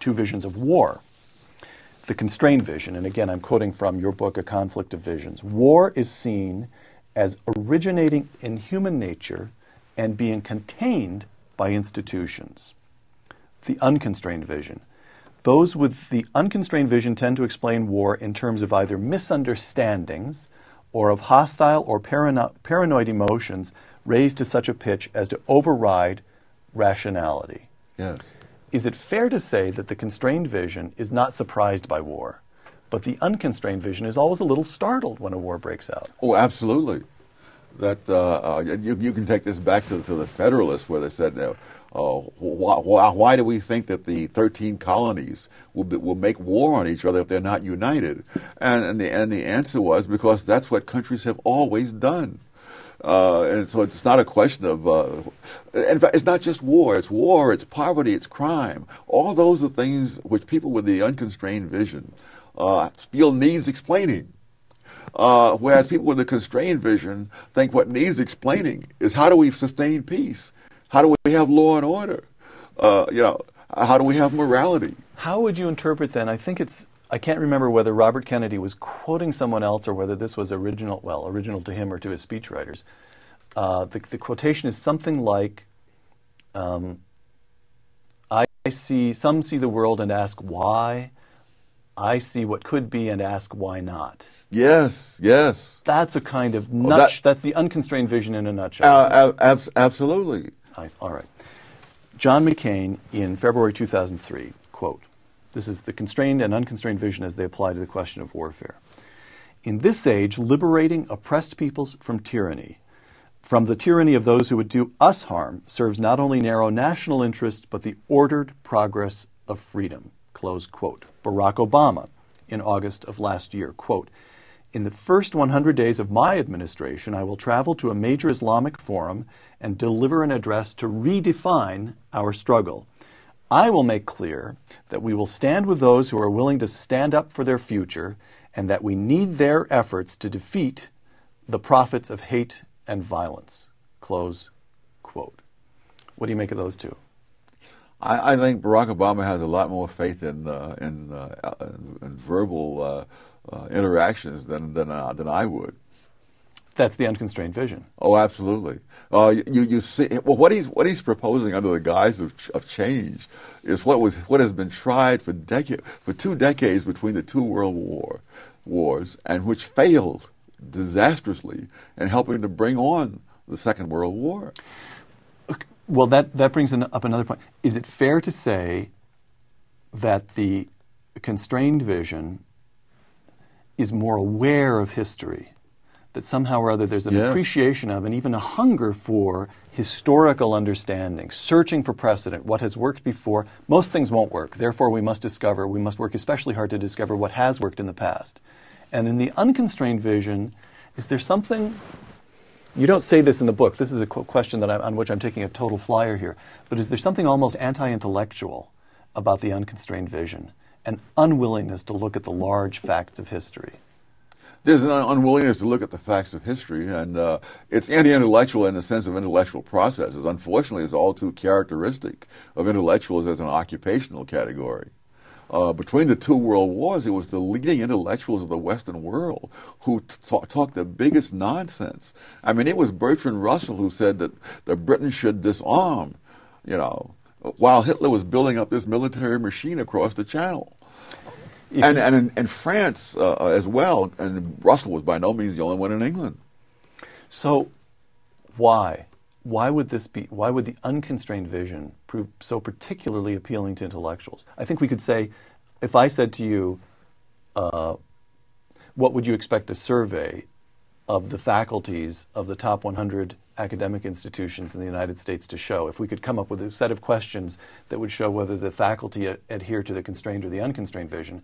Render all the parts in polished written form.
two visions of war. The constrained vision, and again I'm quoting from your book, A Conflict of Visions. War is seen as originating in human nature and being contained by institutions. The unconstrained vision. Those with the unconstrained vision tend to explain war in terms of either misunderstandings or of hostile or paranoid emotions raised to such a pitch as to override rationality. Yes. Is it fair to say that the constrained vision is not surprised by war, but the unconstrained vision is always a little startled when a war breaks out? Oh, absolutely. That you can take this back to the Federalists, where they said, why do we think that the 13 colonies will make war on each other if they're not united? And the answer was because that's what countries have always done. And so it's not a question of, in fact, it's not just war, it's poverty, it's crime. All those are things which people with the unconstrained vision feel needs explaining. Whereas people with a constrained vision think what needs explaining is how do we sustain peace? How do we have law and order? How do we have morality? How would you interpret then, I can't remember whether Robert Kennedy was quoting someone else or whether this was original to him or to his speechwriters. The quotation is something like, some see the world and ask why. I see what could be and ask why not. Yes, yes. That's a kind of that's the unconstrained vision in a nutshell. Absolutely. All right. John McCain in February 2003, quote, this is the constrained and unconstrained vision as they apply to the question of warfare. In this age, liberating oppressed peoples from tyranny, from the tyranny of those who would do us harm, serves not only narrow national interests, but the ordered progress of freedom, close quote. Barack Obama in August of last year, quote, in the first 100 days of my administration, I will travel to a major Islamic forum and deliver an address to redefine our struggle. I will make clear that we will stand with those who are willing to stand up for their future and that we need their efforts to defeat the prophets of hate and violence. Close quote. What do you make of those two? I think Barack Obama has a lot more faith in verbal interactions than I would. That's the unconstrained vision. Oh, absolutely. You see, well, what he's proposing under the guise of change is what has been tried for 2 decades between the two world wars, and which failed disastrously in helping to bring on the Second World War. Well, that brings up another point. Is it fair to say that the constrained vision is more aware of history, that somehow or other there's an appreciation of and even a hunger for historical understanding, searching for precedent, what has worked before? Most things won't work. Therefore, we must work especially hard to discover what has worked in the past. And in the unconstrained vision, is there something... You don't say this in the book. This is a question on which I'm taking a total flyer here. But is there something almost anti-intellectual about the unconstrained vision, an unwillingness to look at the large facts of history? There's an unwillingness to look at the facts of history, and it's anti-intellectual in the sense of intellectual processes. Unfortunately, it's all too characteristic of intellectuals as an occupational category. Between the two world wars, it was the leading intellectuals of the Western world who talked the biggest nonsense. I mean, it was Bertrand Russell who said that the Britain should disarm, while Hitler was building up this military machine across the Channel. And in France as well, and Russell was by no means the only one in England. So why? Why would the unconstrained vision prove so particularly appealing to intellectuals? I think we could say, if I said to you, what would you expect a survey of the faculties of the top 100 academic institutions in the United States to show? If we could come up with a set of questions that would show whether the faculty adhere to the constrained or the unconstrained vision,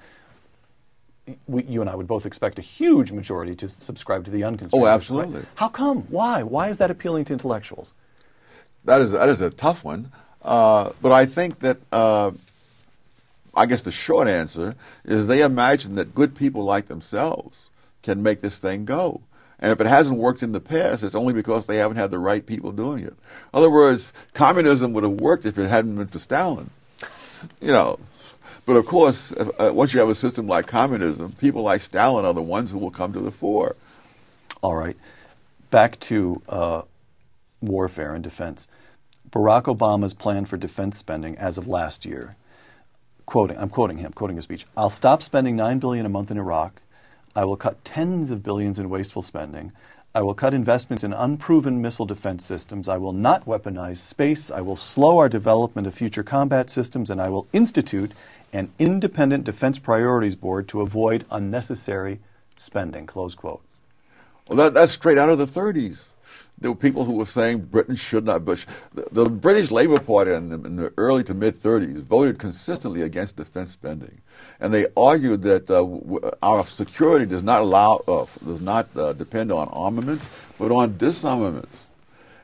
you and I would both expect a huge majority to subscribe to the unconstrained. Oh, absolutely. Vision. How come? Why? Why is that appealing to intellectuals? That is a tough one. But I think that, I guess the short answer is they imagine that good people like themselves can make this thing go. And if it hasn't worked in the past, it's only because they haven't had the right people doing it. In other words, communism would have worked if it hadn't been for Stalin. But of course, once you have a system like communism, people like Stalin are the ones who will come to the fore. All right. Back to warfare and defense. Barack Obama's plan for defense spending as of last year, I'm quoting his speech, "I'll stop spending $9 billion a month in Iraq. I will cut tens of billions in wasteful spending. I will cut investments in unproven missile defense systems. I will not weaponize space. I will slow our development of future combat systems, and I will institute an independent defense priorities board to avoid unnecessary spending," close quote. Well, that's straight out of the 30s. There were people who were saying Britain should not. The British Labour Party in the early to mid 30s voted consistently against defense spending, and they argued that our security does not depend on armaments, but on disarmaments.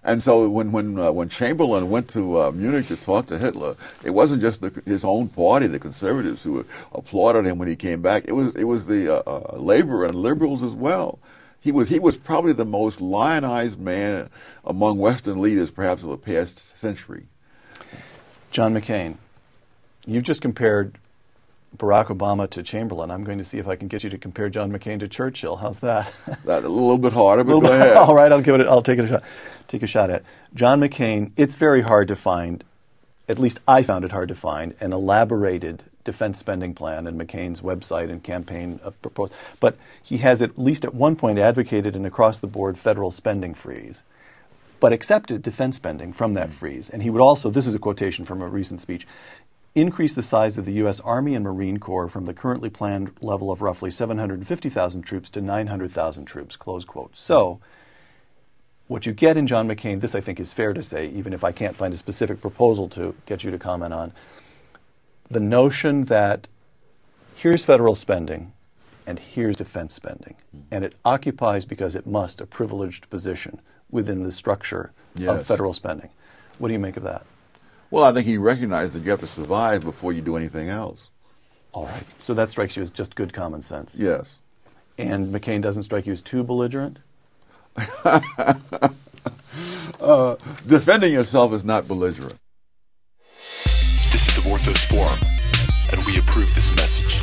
And so when Chamberlain went to Munich to talk to Hitler, it wasn't just his own party, the conservatives, who applauded him when he came back. It was the Labour and liberals as well. He was probably the most lionized man among Western leaders, perhaps, of the past century. John McCain, you've just compared Barack Obama to Chamberlain. I'm going to see if I can get you to compare John McCain to Churchill. How's that? That's a little bit harder, but go ahead. All right, I'll take a shot at it. John McCain. It's very hard to find. At least I found it hard to find an elaborated defense spending plan in McCain's website and campaign proposal. But he has at least at one point advocated an across-the-board federal spending freeze, but accepted defense spending from that freeze. And he would also, this is a quotation from a recent speech, increase the size of the U.S. Army and Marine Corps from the currently planned level of roughly 750,000 troops to 900,000 troops, close quote. So what you get in John McCain, this I think is fair to say, even if I can't find a specific proposal to get you to comment on, the notion that here's federal spending and here's defense spending. And it occupies, because it must, a privileged position within the structure of federal spending. What do you make of that? Well, I think he recognized that you have to survive before you do anything else. All right. So that strikes you as just good common sense. Yes. And McCain doesn't strike you as too belligerent? Defending yourself is not belligerent. This is the Vorthos Forum, and we approve this message.